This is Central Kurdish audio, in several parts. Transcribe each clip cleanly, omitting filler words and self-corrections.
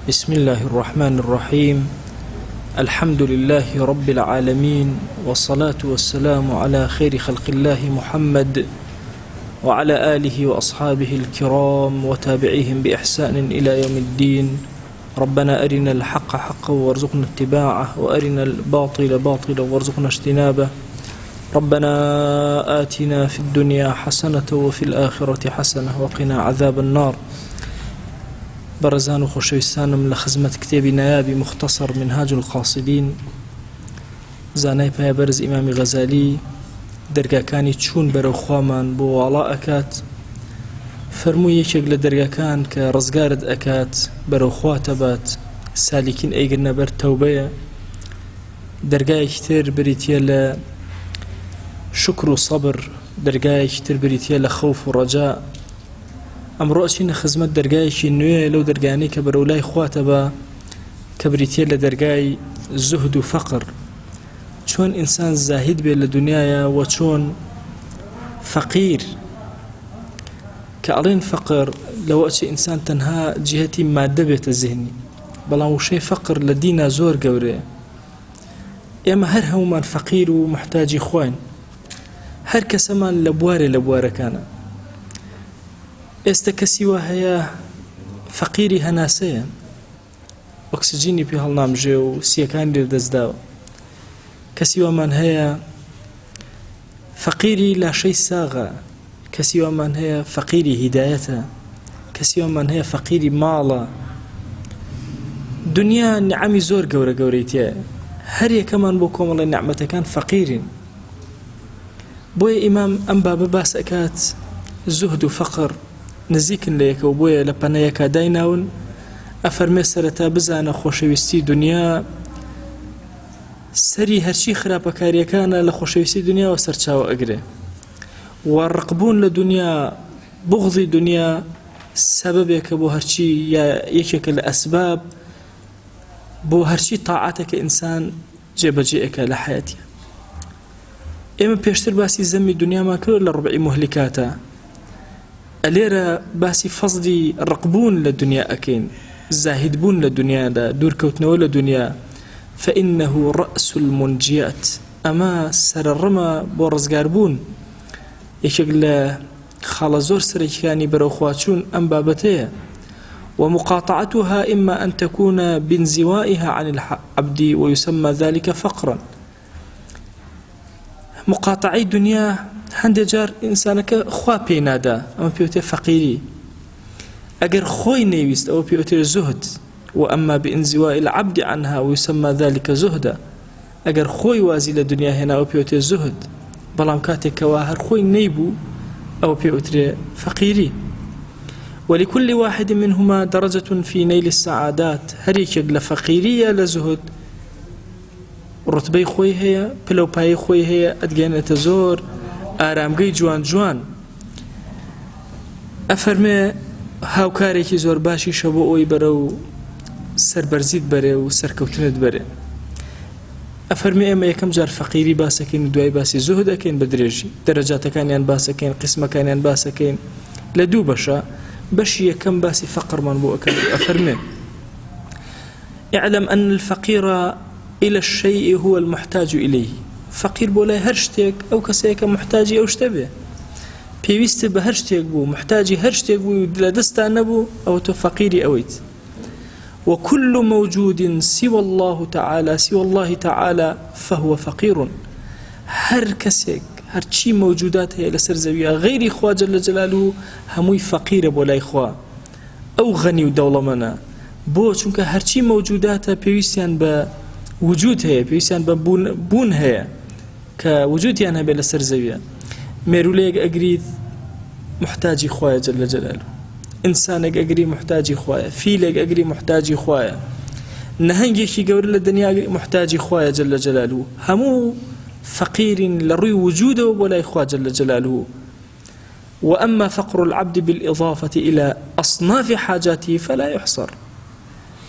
بسم الله الرحمن الرحيم. الحمد لله رب العالمين، والصلاة والسلام على خير خلق الله محمد وعلى آله وأصحابه الكرام وتابعيهم بإحسان إلى يوم الدين. ربنا أرنا الحق حقا وارزقنا اتباعه، وأرنا الباطل باطلا وارزقنا اجتنابه. ربنا آتنا في الدنيا حسنة وفي الآخرة حسنة وقنا عذاب النار. برزان وخوشويستانم لخزمة كتابي نيابي مختصر منهاج القاصدين زاناي بايا برز إمام غزالي دەرگاکانی چوون بەرەو خوامان بۆ واڵا ئەکات. فەرمووی یەکێک لە دەرگاکان کە ڕزگارت ئەکات بەرەو خوا تەبات سالیکین ئەیگرنە بەر تەوبەیە. دەرگایەکی تر بریتیە لە شکر و سەبر، دەرگایەکی تر بریتیە لە خەوف و ڕەجا. ئەمڕۆ ئەچینە خزمەت دەرگایەکی نوێ لەو دەرگانەی کە بەرەو لای خوا تەبا کە بریتیە لە دەرگای زوهد و فەقر. چۆن ئینسان زاهید بێت لە دنیاە و چۆن فەقیر، کە ئەڵێن فەقر لەوە ئەچێ ئینسان تەنها جیهەتی مادە بێتە زیهنی، بەڵام وشەی فەقر لە دینە زۆر گەورەیە. ئێمە هەر هەمومان فەقیر و محتاجی خوین، هەر کەسەمان لە بوارێ لە بوارەکانە. ئێستا کەسی وا هەیە فەقیری هەناسەیە، ئۆکسجینی پێ هەڵنامژێ و سیەکانی لێ دەستداوە. کەسی وامان هەیە فەقیری لاشەی ساغە، کەسی وامان هەیە فەقیری هیدایەتە، کەسی وامان هەیە فەقیری ماڵە. دنیا نعەمی زۆر گەورە گەورەی تێیە، هەر یەکەمان بۆ کۆمەڵی نعمەتەکان فەقیرین. بۆیە ئیمام ئەم بابە باس ئەکات زوهد و فەقر نزیکن لە یەکەوە، بۆیە لە پەنەیەکە دایناون. ئەفەرمێ سەرەتا بزانە خۆشەویستی دنیا سەری هەرچی خراپەکاریەکانە لە خۆشەویستی دنیاوە سەرچاوە ئەگرێ، و ڕقبوون لە دنیا، بغضی دنیا سەبەبێکە بۆ هەرچی، یا یەکێکە لە ئەسباب بۆ هەرچی تاعاتێکە ئینسان جێبەجێەکە لە حیاتیە. ئێمە پێشتر باسی زەمی دنیامان کرد لە ڕبعی مهلکاتە، ئەلێرە باسی فەزلی ڕقبوون لە دنیا ئەکەین، زاهیدبوون لە دنیادا، دوورکەوتنەوە لە دنیا. فإنه رأس المنجيات، أما سررما بورزقاربون يشغل خال زور سركاني بروخواتشون أم بابتيه. ومقاطعتها إما أن تكون بانزوائها عن العبد ويسمى ذلك فقرا. مقاطعي دنيا هند جار إنسانك خوا بينادا أما بيوتي فقيري، أجر خوي نيويست أو بيوتي زهد. وأما بانزواء العبد عنها ويسمى ذلك زهدا، أجر خوي وازي للدنيا هنا أو بيوتي زهد، بلام كاتك واهر خوي نيبو أو بيوتي فقيري. ولكل واحد منهما درجة في نيل السعادات، هريك لفقيرية لزهد رتبي خوي هي بلو باي خوي هي أدجين تزور آرامجي جوان جوان. أفرمي هاوكاريكي زور باشي شبو أوي برو سەربەرزیت بەرێ و سەرکەوتنت بەرێ. ئەفەرمی ئێمە یەکەم جار فەقیری باسەکەین و دوای باسی زوهد ئەکەین بە درێژی، دەرەجاتەکانیان باسەکەین، قسمەکانیان باسەکەین لە دوو بەشە. بەشی یەکەم باسی فەقرمان بۆ ئەکەین. ئەفەرمێ اعلم أن الفقير إلى الشيء هو المحتاج إليه. فقير بۆ لای هەر شتێک ئەو کەسەیە کە محتاجی ئەو شتە بێ، پێویستە بە هەر شتێک بوو، محتاجی هەر شتێک بوو لە دەستان نەبوو، ئەوە تۆ فەقیری ئەوەیت. وكل موجود سوى الله تعالى فهو فقير. هر كسيك هر چی موجودات هي لسر زوية غير خوا جل جلاله هموي فقير بولا إخوا أو غني ودولة منا بو چونك هر چی موجودات بيويستيان بوجود هي، بيويستيان ببون هي كوجود يعني بلا سر زوية. ميروليك أقريد محتاج إخوا جل جلاله، إنسانك أجري محتاج خوايا، فيلك أجري محتاج خوايا، نهنجي شي قول الدنيا محتاج خوايا جل جلاله. همو فقير لروي وجوده ولا إخوة جل جلاله. وأما فقر العبد بالإضافة إلى أصناف حاجاته فلا يحصر.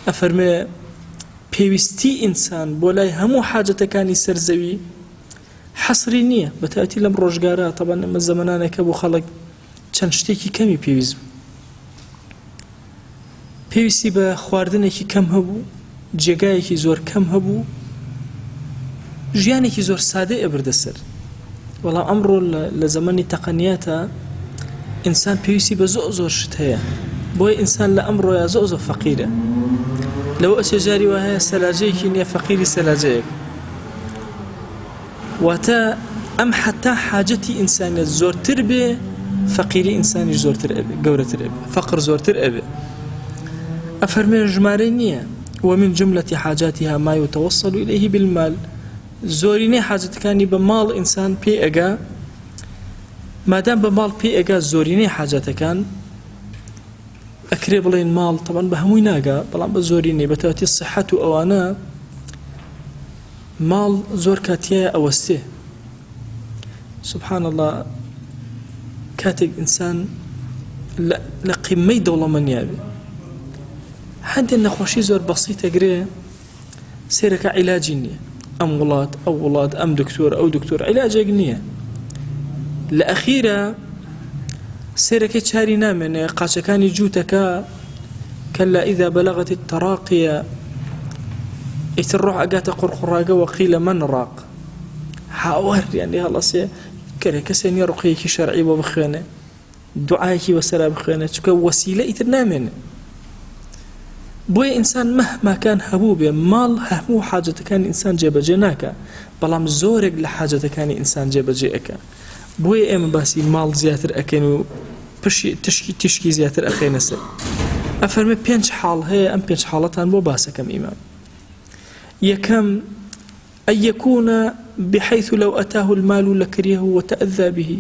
أفرمي بيوستي إنسان ولا همو حاجة كان سرزوي حصري نية بتأتي لم روجقارا. طبعا من زمانانا كابو خلق چەند شتێکی کەمی پێویست پێویستی بە خواردنێکی کەم هەبوو، جێگایەکی زۆر کەم هەبوو، ژیانێکی زۆر سادەی ئەبردە سەر. وەڵام ئەمڕۆ لە زەمەنی تەقەنیاتە ئینسان پێویستی بە زۆر شت هەیە، بۆیە ئینسان لە ئەمڕۆیە زۆر فەقیرە. لەوە ئەسێژاری وە هەیە سەلاجەیەکی نییە فەقیری سەلاجەیەک، واتە ئەم حتا حاجەتی ئینسانیەت زۆرتر بێ، فەقیری ئینسانیش زۆرتر ئەبێ، گەورەتر ئەبێ، فەقر زۆرتر ئەبێ. ئەفەرمێ ژمارەی نییە ومن جملة حاجاتها ما يتوصل إليه بالمال. زۆرینەی حاجەتەکانی بە ماڵ ئینسان پێ ئەگا، مادام بە ماڵ پێ ئەگا زۆرینەی حاجەتەکان ئەکرێ بڵێن ماڵ طبعاً بە هەمووی ناگا، بەڵام بە زۆرینەی بەتەواتی سەحەت و ئەوانە ماڵ زۆر کاتیایە ئەوەستێ. سبحان الله کاتێک ئینسان لە قیمەی دەوڵەمەندیا بێ، هەندێک نەخۆشی زۆر بەسیط ئەگرێ سێرەکە عیلاجی نییە، ئەم وڵات ئەو وڵات ئەم دکتۆر ئەو دکتۆر عیلاجێک نییە، لە ئەخیرە سێرەکەی چاری نامێنێ، قاچەکانی جووتەکە كلا إذا بلغت التراقية ئیتر ڕۆح ئەگاتە قوڕقوڕاگە وەقیلە من ڕاق. هاوار یعنی هەڵەسێ کەرێ کەسێ نییە ڕوقیەکی شەرعی بۆ بخوێنێ، دوعایەکی بەسەرا بخوێنێ، چونکە وەسیلە ئیتر نامێنێ. بۆیە ئینسان مەهماکان هەبوو بێ ماڵ هەموو حاجەتەکانی ئینسان جێبەجێ ناکە، بەڵام زۆرێک لە حاجەتەکانی ئینسان جێبەجێ ئەکە. بۆیە ئێمە باسی ماڵ زیاتر ئەکەین و تشکی زیاتر ئەخێنە سەر. ئەفەرمێ 5 حاڵ هەیە، ئەم 5 حاڵەتان بۆ باسەکەم ئیمام. یەکەم أن يكون بحيث لو أتاه المال لكرهه وتأذى به.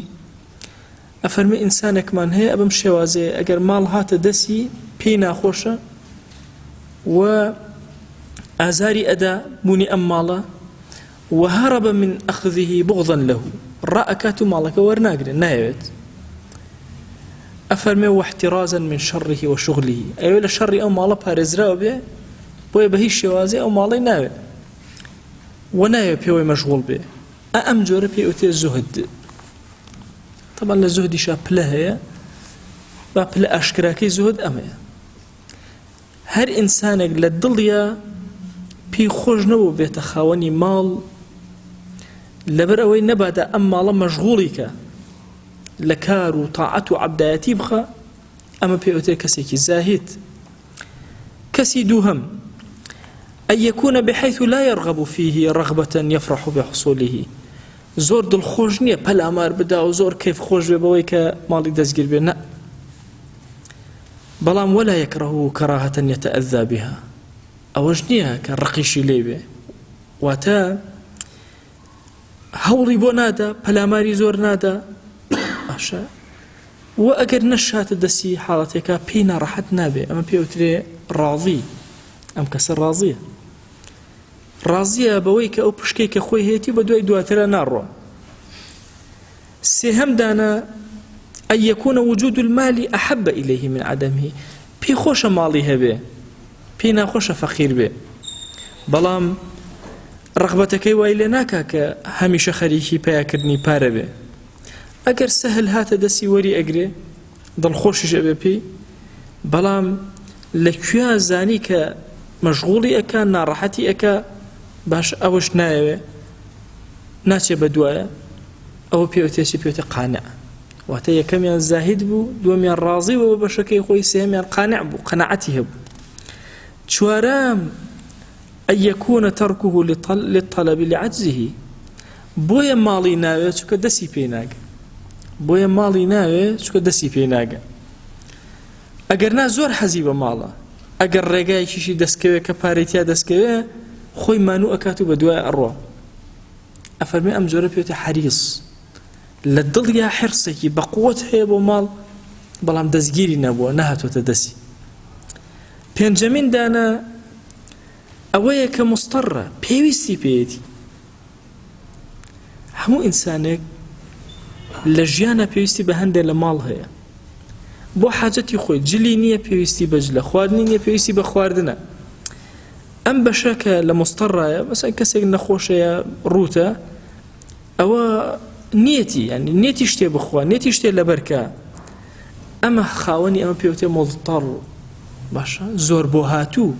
أفرمي إنسانك من هي أبم شوازي أجر مال هات دسي بينا خوشة وآزاري أدا بني أمالا وهرب من أخذه بغضا له، رأكات مالك ورناقر نايوت. أفرمي واحترازا من شره وشغله، أيوة لشر أو مالا بارزراو به بۆیە بە هیچ شێوازێ ئەو ماڵی ناوێت و ناوێت پێوەی مەشغوڵ بێ. ئەم جۆرە پێوتێ زوهد. طبعا لە زوهدیشا پلە هەیە، با پلە ئاشکراکەی زوهد ئەمەیە. هەر ئینسانێک لە دڵیا پێی خۆش نەبوو بێتە خاوەنی ماڵ لەبەر ئەوەی نەبادا ئەم ماڵە مەشغوڵی کە لە کار و تاعەت و عەبدایەتی بخە، ئەمە پێوتێ کەسێکی زاهید. كسي دوهم أن يكون بحيث لا يرغب فيه رغبة يفرح بحصوله. زور دل خوش نییە پەلامار بدا و زۆر کەیف خۆش بێ بەوەی کە ماڵی دەستگیر بێ، نە، بەڵام ولا يكره كراهة يتأذى بها. ئەوەش نییە کە ڕقیشی لێ بێ، واتە هەوڵی بۆ نادا، پەلاماری زۆر نادا، ئاشا و ئەگەر نەشاتە دەستی حاڵەتێکە پێی ناڕەحەت نابێ، ئەمە پێوترێ ڕاضی. ئەم کەسە ڕازیە، ڕازیە بەوەی کە ئەو پشکەی کە خۆی هێتی بە دوای دواترە ناڕۆ. سێهەم دانا أن يكون وجود المال أحب إليه من عدمه. پێی خۆشە ماڵی هەبێ، پێی ناخۆشە فەقیر بێ، بەڵام ڕغبەتەکەی وای لێ ناکا کە هەمیشە خەریکی پیاکردنی پارە بێ. ئەگەر سەهل هاتە دەستی وەری ئەگرێ، دڵخۆشیش ئەبێ پێی، بەڵام لەکوێ زانی کە مەشغوڵی ئەکا، ناڕەحەتی ئەکا، باش ئەوەش نایەوێ، ناچێ بە دوایە، ئەوە پێوتێکی پێوتە قانع. واتە یەکەمیان زاهید بوو، دووەمیان ڕازی بوو بە بەشەکەی خۆی، سێمیان قانع بوو، قەناعەتی هەبوو. چوارەم أن يكون تركه للطلب لعجزه. بۆیە ماڵی ناوێت چونکە دەستی پێی ناگە، بۆیە ماڵی ناوێت چونکە دەستی پێی ناگە. ئەگەر نا زۆر حەزی بە ماڵە، ئەگەر ڕێگایەکیشی دەستکەوێت کە پارێتیا دەستکەوێت، خۆی مانوو ئەکات و بە دوای ئەڕۆ. ئەفەرمێ ئەم جۆرە پێوتە حەریص، لە دڵیا حرسێکی بە قووەت هەیە بۆ ماڵ، بەڵام دەستگیری نەبووە، نەهاتۆتە دەستی. پێنجەمین دانا ئەوەیە کە مستەڕە، پێویستی پێیەتی. هەموو ئینسانێک لە ژیانە پێویستی بە هەندێک لە ماڵ هەیە، بۆ حاجەتی خۆی، جلی نییە پێویستی بە جلە، خواردنی نییە پێویستی بە خواردنە. ئەم بەشە کە لە مستەڕایە، مەسەڵەن کەسێک نەخۆشەیە ڕوتە، ئەوە نیەتی، یعنی نێتی شتێ بخوا، نێتی شتێ لەبەرکە، ئەمە خاوەنی ئەمە پێوتێ مضطەڕ، باشە زۆر بۆ هاتوو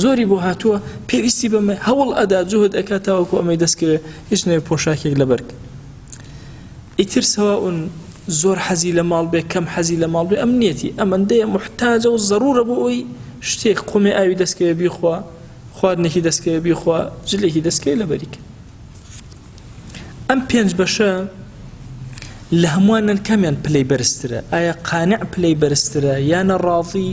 زۆری بۆ هاتووە پێویستی بەمە هەوڵ ئەدا جوهد ئەکات تاوەکو ئەمەی دەستکەوێ هیچ نەوێ پۆشاکێک لەبەرکە ئیتر سەواون زۆر حەزی لە ماڵ بێ کەم حەزی لە ماڵ بێ ئەم نیەتی ئەمەندەیە محتاجە و ضرورە بۆ ئەوی شتێک قومێ ئاوی دەستکەوێ بیخوا خواردنێکی دەستکەوێ بیخوا جلێکی دەستکەوێ لەبەریکە ئەم پێنج بەشە لە هەمووانن کەمیان پلەی بەرزترە ئایا قانع پلەی بەرزترە یانە ڕاضی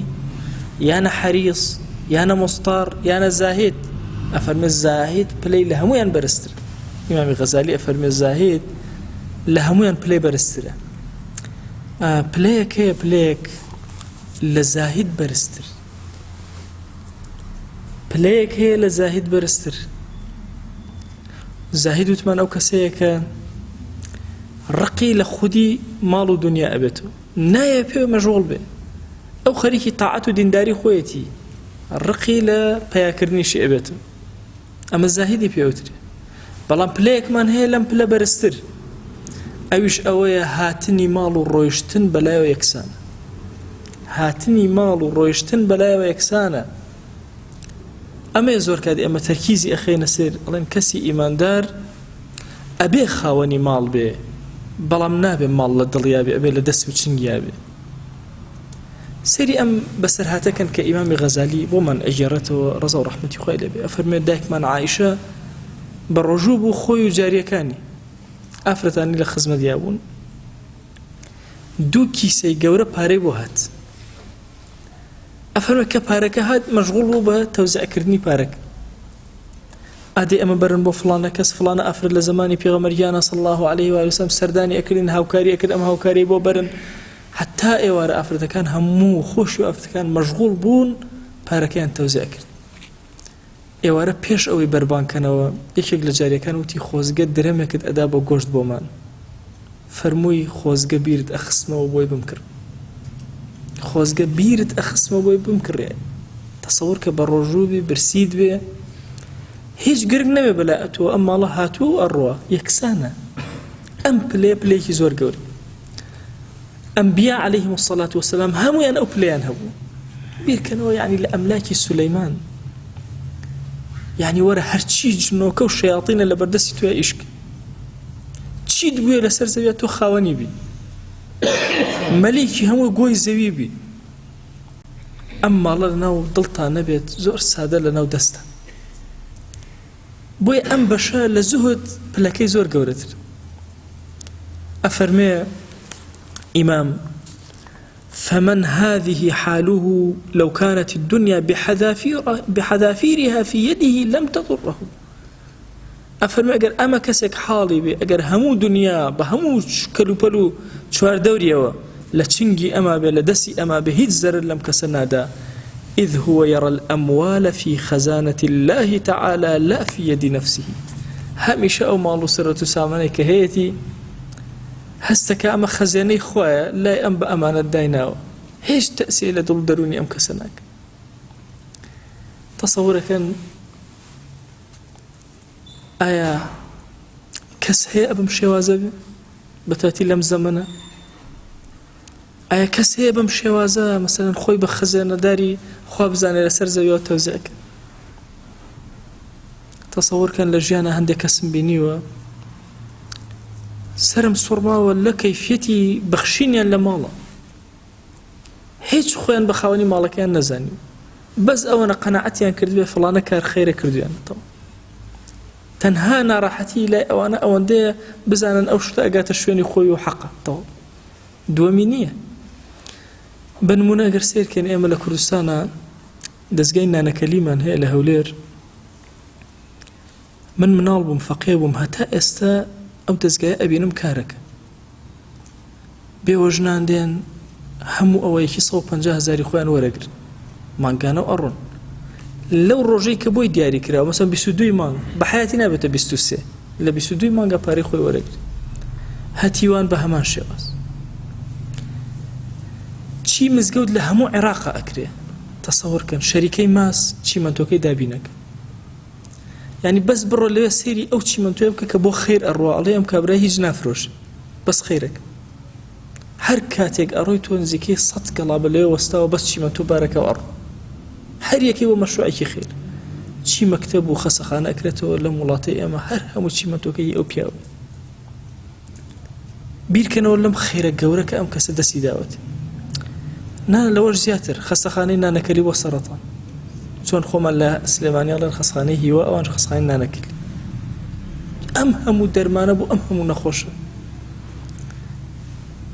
یانە حەریص یانە مستار یانە زاهید ئەفەرمێ زاهید پلەی لە هەموویان بەرزترە ئیمامی غەزالی ئەفەرمێ زاهید لە هەموویان پلەی بەرزترە پلەیەک هەیە پلەیەک لە زاهید بەرزتر پلەیەک هەیە لە زاهید بەرزتر زاهید وتمان ئەو کەسەیە کە ڕقی لە خودی ماڵ و دنیا ئەبێتەوە نایە پێ مەشغوڵ بێ ئەو خەریکی تاعەت و دینداری خۆیەتی ڕقی لە پیاکردنیشی ئەبێتەوە ئەمە زاهیدی پێوترێ بەڵام پلەیەکمان هەیە لەم پلە بەرزتر ئەویش ئەوەیە هاتنی ماڵ و ڕۆیشتن بەلایەوە یەکسانە هاتنی ماڵ و ڕۆیشتن بەلایەوە یەکسانە ئەمە زۆر کاتی ئەمە تەرکیزی ئەخێنە سێر ئەڵێن کەسی ئیماندار ئەبێ خاوەنی ماڵ بێ بەڵام نابێ ماڵ لە دڵیا بێ ئەبێ لە دەست و چنگیا بێ سەری ئەم بەسەرهاتەکەن کە ئیمامی غەزالی بۆمان ئەگێڕێتەوە ڕەزا و ڕەحمەتی خوای لێبێ ئەفەرمێ دایکمان عایشە بە ڕۆژوو بوو خۆی و جاریەکانی ئافرەتانی لە خزمەتیا بوون دوو کیسەی گەورە پارەی بۆ هات ئەفەرمێ کە پارەکە هات مەشغوڵ بوو بە تەوزیعکردنی پارەکە ئادێ ئەمە بەرن بۆ فڵانە کەس فڵانە ئافرەت لە زمانی پێغەمبەریانە صلی الله عليه و سلم سەردانی ئەکردن هاوکاری ئەکرد ئەم هاوکاری بۆ بەرن حتا ئێوارە ئافرەتەکان هەموو خۆشی و ئافرەتەکان مەشغوڵ بوون پارەکەیان تەوزیع کرد ئێوارە پێش ئەوەی بەربانکەنەوە یەکێک لە جاریەکان وتی خۆزگە درەمێکت ئەدا بۆ گۆشت بۆمان فەرمووی خۆزگە بیرت ئەخستمەوە بۆی بمکرد خۆزگە بیرت ئەخستمەوە بۆی بمکڕێ تەسەوور کە بە ڕۆژووبی برسید بێ هیچ گرنگ نەبێ بەلا ئەتووە ئەم ماڵە هاتووە و ئەڕوە یەکسانە ئەم پلەیەکی زۆر گەورە ئەنبیا عەلەیهیم الصەلاة وەسەلام هەموویان ئەو پلەیان هەبوو بیرکەنەوە یعنی لە ئەملاکی سولەیمان یعنی وەرە هەرچی جنۆکە و شەیاطینە لە بەردەستی توێ ئیشک چیت بووە لەسەر زەویە تۆ خاوەنی بی مەلەیکی هەموو گۆی زەوی بی ئەم ماڵە لەناو دڵتا نەبێت زۆر سادە لەناو دەستە بۆی ئەم بەشە لە زوهد پلەکەی زۆر گەورەتر ئەفەرمێ إمام فمن هذه حاله لو كانت الدنيا بحذافيرها في يده لم تضره أفرمي أجر أما كسك حالي بي أجر همو دنيا بهمو كلو بلو شوار دوريوا لتشنجي أما بي لدسي أما بهيج زر لم كسنادا إذ هو يرى الأموال في خزانة الله تعالى لا في يد نفسه هميشه أو مالو سرة سامني كهيتي هەستەکە ئەمە خەزێنەی خۆیە لای ئەم بە ئەمانەت دایناوە هیچ تەسیر لە دڵ دەرونی ئەم کەسە ناکە تەسەوورەکەن ئایا کەس هەیە بەم شێوازە بێ بەتاتی لەم زەمەنە ئایا کەس هەیە بەم شێوازە مەسەلەن خۆی بە خەزێنەداری خوا بزانێ لەسەر زەویەوە تەوزیعکە تەسەوورکەن لە ژیانە هەندێک کەسم بینیوە سرم سوڕماوە لە کەیفیەتی بەخشینیان لە ماڵە هیچ خۆیان بە خاوەنی ماڵەکەیان نەزانی بەس ئەوەنە قەناعەتیان کردوێ فڵانە کار خەیرە کردویانەوە تەنها ناڕاحەتی لای ئەوانە ئەوەندەیە بزانن ئەو شتە ئەگاتە شوێنی خۆی و حەقەتەوە دووەمی نییە بنمونە ئەگەر سیرکەن ئێمە لە کوردستانە دەستگای نانەکەلیمان هەیە لە هەولێر من مناڵ بووم فەقێ بووم هەتا ئێستا ئەو دەستگایە ئەبینم کارەکە بێوەژنان دێن هەموو ئەوەیەکی 150,000 خۆیان وەرەگرن مانگانە و ئەڕۆن لەو ڕۆژەی کە بۆی دیاری کراوە مەسەن 22 مانگ بە حیاتی نابێتە 23 لە 22 مانگە پارەی خۆی وەرەگرن هەتیوان بە هەمان شێواز چی مزگەوت لە هەموو عێراقا ئەکرێ تەسەوورکەن شەریکەی ماس چیمەنتۆکەی دابینەکە يعني بس برو لێ سێری ئەو چیمەنتۆیە بکە کە بۆ خێر ئەڕوا ئەڵێ ئەم کابرای هیچ نافرۆش بەس خێرەکە هەر کاتێک ئەڕۆی تۆ نزیکەی 100 گەڵا بەلێ وەستاوە بەس چیمەند و بارەکەەوە ئەڕۆ هەر یەکەی بۆ مەشروعێکی خێر چی مەکتەب و خەسەخانە ئەکرێتەوە لەم وڵاتەی ئێمە هەر هەموو چیمەندەکەی ئەو پیاوە بیرکەنەوە لەم خێرە گەورە کە ئەم کەسە دەستی داوەت نان لەوەش زیاتر خەسەخانەی نانەکەلی بۆ سەرەتان چۆن خۆمان لە سلێمانیاڵەن خەسخانەی هیوە ئەوان خەسخانەی نانەکەلی ئەم هەموو دەرمانە بوو ئەم هەموو نەخۆشە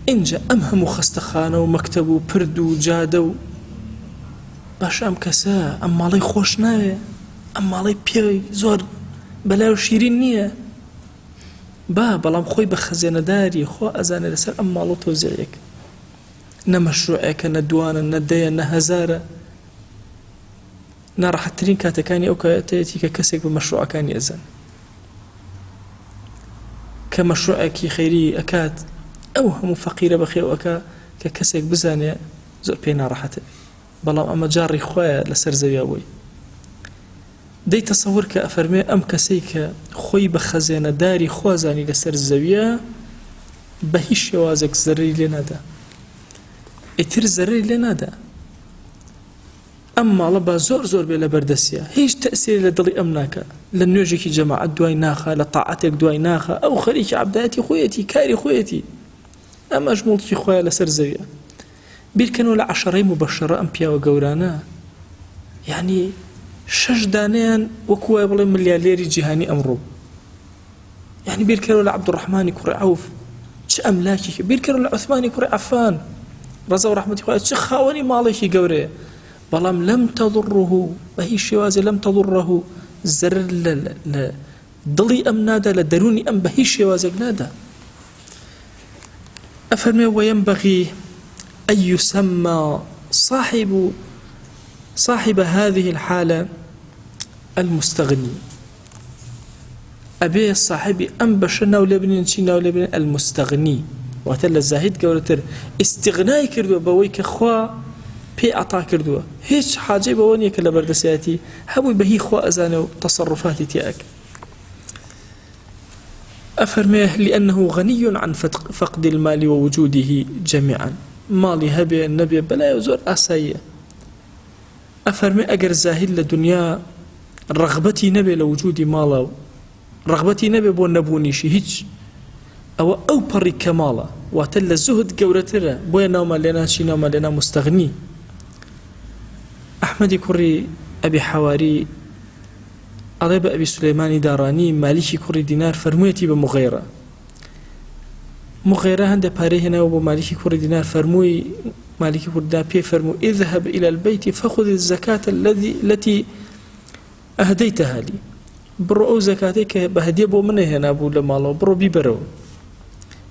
اینجا ئەم هەموو خەستەخانە و مەکتەب و پرد و جادە و باش ئەم کەسە ئەم ماڵەی خۆش ناوێ ئەم ماڵەی پێی زۆر بەلای و شیرین نییە بەڵام خۆی بە خەزێنەداری خۆ ئەزانێت لەسەر ئەم ماڵ و تۆزیەک نەمەشروعەکە نەدوانە نەدەیە نەهەزارە ناڕەحەتترین کاتەکانی ئەو کاتەیەتی کە کەسێک بە مەشروعەکانی ئەزان کە مەشروعێکی خەیری ئەکات ئەو هەموو فەقیرە بەخێوەکە کە کەسێک بزانێ زۆر پێی ناڕەحەتە بەڵام ئەمە جاڕی خۆیە لەسەر زەویا بووی دەی تەسەور کە ئەفەرمێ ئەم کەسەی کە خۆی بە خەزێنەداری خوازانی لەسەر زەویە بە هیچ شێوازێک زەرری لێ نادا ئیتر زەرری لێ نادا ئەم ماڵە با زۆر بێ لە بەردەستیە هیچ تەسیری لە دڵی ئەم ناکە لە نوێژێکی جەماعەت دوای ناخە لە تاعەتێک دوای ناخە ئەو خەریکی عەبدایەتی خۆیەتی کاری خۆیەتی ئەمەش موڵکی خۆیە لەسەر زەویە بیرکەنەوە لە عەشەرەی مبەشەرە ئەم پیاوە گەورانە یعنی 6 دانەیان وەکو وای بڵێ ملیاردێری جیهانی ئەمڕۆ یعنی بیرکەنەوە لە عەبدوڕەحمانی کوڕی عەوف چ ئەملاکی بیرکەنەوە لە عوسمانی کوڕی عەفان ڕەزا و ڕەحمەتی خۆی چ خاوەنی ماڵێکی گەورەیە بەڵام لەم تەضڕه بە هیچ شێوازێ لەم تەضڕه زەرر لە دڵی ئەم نادا لە دەرونی ئەم بە هیچ شێوازێک نادا ئەفەرمێ وەينبغي أن يسمى صاحب هذه الحالة المستغني أبي صاحبي أم بشنا ولبنين شينا ولبنين المستغني واتل الزاهد قولتر استغناء كردوا بويك خوا پێی عطا کردووە هیچ حاجەی بەوە نییە کە لە بەردەسایەتی هەمووی بە هی خوا ئەزانێ و تەسەڕوفاتی تیاکە ئەفەرمێ لأنه غني عن فقد المال ووجوده جميعا ماڵی هەبێ نەبێ بەلایە زۆر ئاساییە ئەفەرمێ ئەگەر زاهد لە دنیا ڕەغبەتی نەبێ لە وجودی ماڵە و ڕەغبەتی نەبێ بۆ نەبوونیشی هیچ ئەوە ئەو پەڕی کەماڵە واتە لە زوهد گەورەترە بۆیە ناومان لێنا چی ناومان لێنا مستەغنی ئەحمەدی کوڕی ئەبی حەواری ئەڵێ بە ئەبی سولەیمانی دارانی مالیکی کوڕی دینار فەرموویەتی بە مغیرە هەندێک پارەی هێناوە بۆ مالیکی کوڕی دینار فەرمووی مالیکی کوڕی دینار پێی فەرموو اذهب إلى البيت فخذ الزكاة التي أهديتها لي بڕۆ ئەو زەکاتەی کە بە هەدیە بۆ منە هێنابوو لە ماڵەوە بڕۆ بیبەرەوە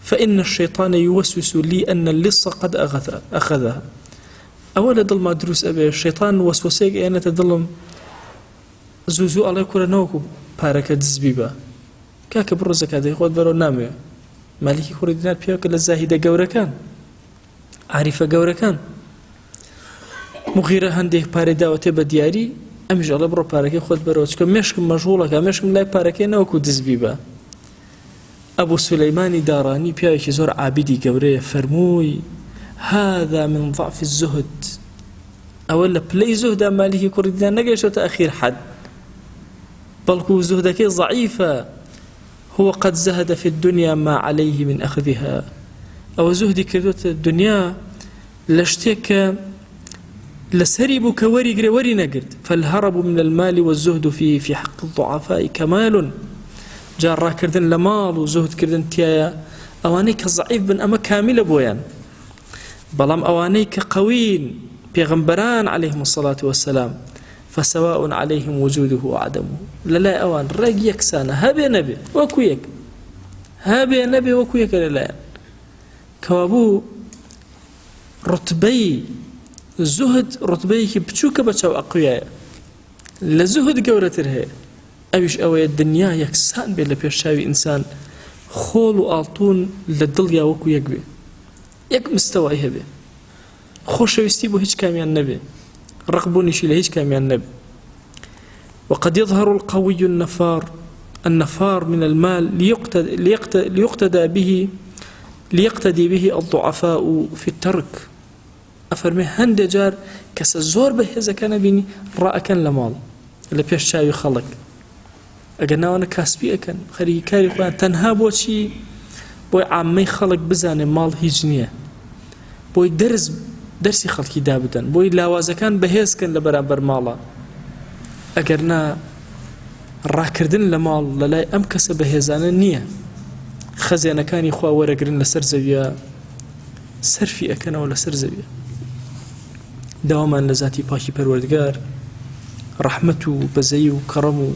فإن الشيطان يوسوس لي أن اللص قد أخذها أولا دل ما دروس أبي الشيطان وسوسيك أنا تدلم زوزو على كورة نوكو باركة دزبيبا كاك برو زكاة خود برو نامي مالكي كورة دينار بيوك للزاهدة قورة كان عارفة قورة كان مغيرة هندي باري داوتي بدياري أمجي على برو باركة خود برو تشكم مشكم مشغولك مشكم لاي باركة نوكو دزبيبا أبو سليمان داراني بياكي زور عابدي قوري فرموي هذا من ضعف الزهد أولا بلي زهد مالكي كورة دينار نقاش تأخير حد بلكو زهدك ضعيفة هو قد زهد في الدنيا ما عليه من أخذها أو زهدي كردوت الدنيا لاشتك لسربك وري نقرد فالهرب من المال والزهد فيه في حق الضعفاء كمال جار كردن لمال وزهد كردن تيايا أوانيك ضعيف بن أما كامل بويان بلام أوانيك قوين بيغمبران عليهم الصلاة والسلام فسواء عليهم وجوده وعدمه لا أوان رق يكسانا هابي نبي وكويك هابي نبي وكويك لا كوابو رتبي زهد رتبيك بتشوك بتشو أقوياء لزهد قورة هي أبيش أوي الدنيا يكسان بي لبيشاوي إنسان خول وآلطون للدليا وكويك بي يك مستوى هبي خوش ويستيبو هيج كاميان نبي رغبوني شي لهيج كاميان نبي وقد يظهر القوي النفار من المال ليقتدى به ليقتدي به الضعفاء في الترك أفرمي هند جار كس زور بهذا كان بيني رأى كان لمال اللي بيش شاوي خلق أجنا وأنا كاسبي أكن خلي كاري قرآن تنها بوشي بوي عمي خلق بزاني مال هيجنية بوي درسي خلقي دابدا بوي لاوازا كان بهيز كان لبرابر مالا أجرنا راكردن لمال للاي أمكس بهيزانا نية خزينا كان يخوا ورقرن لسر زويا سرفي أكن ولا سر زويا دواما لذاتي باشي پروردگار رحمته بزي وكرمه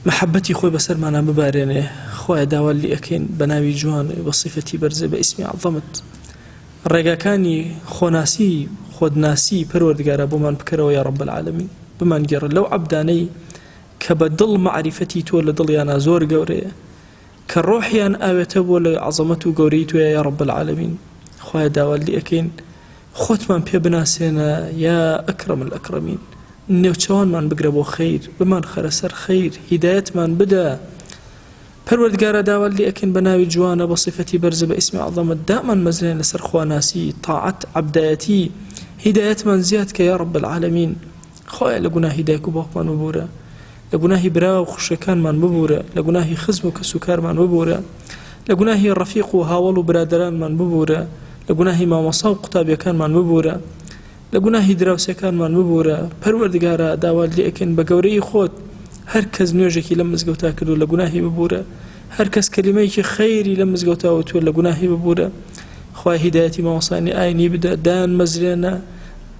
محبتي خوي بسر معنا مبارنه خويا داوا اللي أكين بناوي جوان بصفتي برزة باسمي عظمت الرقا كاني خوناسي خودناسي پروردگار بمان بكروا يا رب العالمين بمان جر لو عبداني كبدل معرفتي تولى ضليانا زور قوري كالروحيان آويته ولا عظمته قوريته يا رب العالمين خويا داوا اللي أكين خوتمان پێ بناسێنە یا ئەکرەم الئەکرەمین نێوچەوانمان بگرە بۆ خەیر بمان خەرە سەر خەیر هیدایەتمان بدە پەروەردگارە داوا لێ ئەکەین بە ناوی جوانە بە صیفەتی بەرزە بە ئیسمی عەظەمەت دامان مەزرێن لەسەر خواناسی تاعەت عەبدایەتی هیدایەتمان زیاد کە یا رب العالمین خۆیە لە گوناهی دایک و باوکمان ببوورە لە گوناهی برا و خوشەکانمان ببوورە لە گوناهی خزم و کەسوکارمان ببوورە لە گوناهی ڕەفیق و هاوڵ و برادەرانمان ببوورە لگناهی مامۆسا و قوتابیەکانمان ببوورە لە گوناهی دراوسەکانمان ببوورە پەروەردگارە داوات لێ ئەکەین بە گەورەی خۆت هەر کەس نوێژێکی لەم مزگەوتا کردو لە گوناهی ببوورە هەر کەس کەلیمەیەکی خەیری لەم مزگەوتاوە توێ لە گوناهی ببوورە خوای هیدایەتی مامۆسانی ئاینی بدە دایان مەزرێنە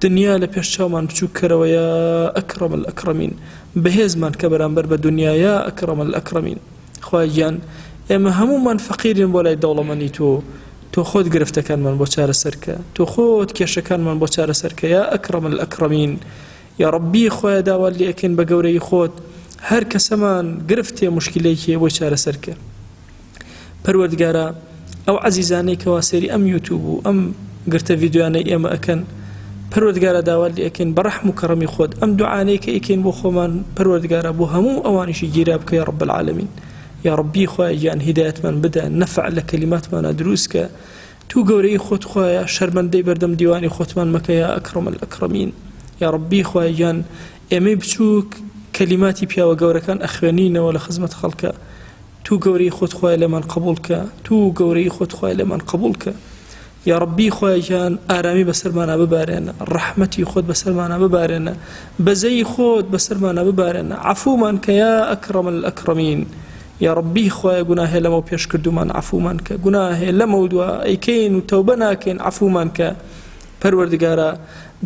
دنیا لە پێش چاومان بچووکەرەوە یا ئەکرەم الئەکرەمین بەهێزمان کە بەرامبەر بە دنیا یا ئەکرەم الئەکرەمین خوای گیان ئێمە هەمومان فەقیرین بۆ لای دەوڵەمەندی تۆ خۆت گرفتەکانمان بۆ چارەسەرکە تۆ خۆت کێشەکانمان بۆ چارەسەرکە یا ئەکرەم الئەکرەمین یا ڕەبی خۆیان داوا لێ ئەکەین بە گەورەی خۆت هەر کەسەمان گرفتێ موشکیلەیەکی بۆ چارەسەرکە پەروەردگارە ئەو عەزیزانەی کەوا سەیری ئەم یوتیوب و ئەم گرتە ڤیدیۆیانەی ئێمە ئەکەن پەروەردگارە داوا لێ ئەکەین بە ڕەحم و کەڕەمی خۆت ئەم دوعانەی کە ئەکەین بۆ خۆمان پەروەردگارە بۆ هەموو ئەوانیشی گیرا بکە یا رب العالمین یا ربی خوای گیان هیدایەتمان بدە نەفع لە کەلیماتمانە دروستکە تو گەورەی خۆت خوایە شەرمەندەی بەردەم دیوانی خۆتمان مەکە یا ئەکرەم الئەکرەمین یا ربی خوای گیان ئێمەی بچووک کەلیماتی پیاوە گەورەکان ئەخوێنینەوە لە خزمەت خەڵکە تو گەورەی خۆت خوای لەمان قبولکە تو گەورەی خۆت خوای لەمان قبولکە یا ربی خوای گیان ئارامی بەسەرمانە ببارێنە ڕەحمەتی خۆت بەسەرمانە ببارێنە بەزەی خۆت بەسەرمانە ببارێنە عەفومان کە یا ئەکرەم الئەکرەمین یا ربی خوای گوناهی لەمە پێش کردومان عەفومان کە گوناهی لەمە دووە ئەیکەین و تەوبە ناکەین عەفومان کە پەروەردگارە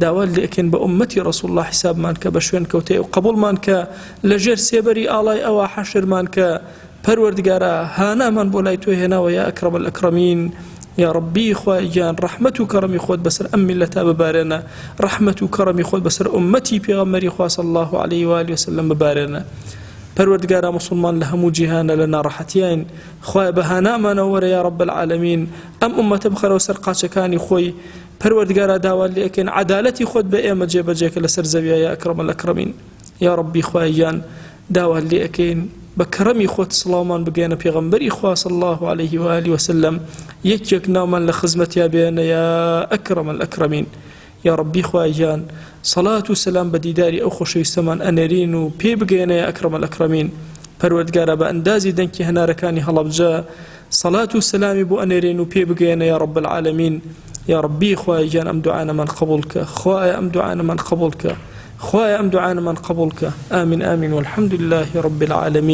داوا لێ ئەکەین بە ئومەتی ڕەسوڵ الله حیسابمان کە بە شوێن کەوتەی و قبوڵمان کە لەژێر سێبەری ئاڵای ئەوە حەشرمان کە پەروەردگارە هانامان بۆ لای تۆ هێناوە یا ئەکرەم الئەکرەمین یا ربی خوای گیان ڕەحمەت و کەڕەمی خۆت بەسەر ئەم میلەتە ببارێنە ڕەحمەت و کەڕەمی خۆت بەسەر ئومەتی پێغەمبەری خوا صلی الله علیه و آله وسلم ببارێنە پەروەردگارە مسلمان لە هەموو جیهانە لە ناڕەحەتیان خوای بەهانامانەوە وەرە یا رب العالمین ئەم ئومەتە بخەرەوە سەر قاچەکانی خۆی پەروەردگارە داوا لێ ئەکەین عەدالەتی خۆت بە ئێمە جێبەجێکە لەسەر زەویە یا ئەکرەم الئەکرەمین یا ربی خوای گیان داوا لێ ئەکەین بە کەڕەمی خۆت سڵاومان بگەێنە پێغەمبەری خوا صلی الله علیه و آله وسلم یەکێک ناومان لە خزمەتیا بێنە یا ئەکرەم الئەکرەمین یا ربی خوای گیان صلاة و سلام بە دیداری ئەو خۆشەویستەمان ئەنێرین و پێ بگەێنە یا ئەکرەم الئەکرەمین پەروەردگارە بە ئەندازی دەنگی هەنارەکانی هەڵەبجە صلاة و سلامی بۆ ئەنێرین و پێ بگەێنە یا رب العالمین یا ربی خوای گیان ئەم دوعانەمان قبوڵکە خوایە ئەم دوعانەمان قبوڵکە خوایە ئەم دوعانەمان قبوڵکە ئامین ئامین والحەمد لله رب العالمین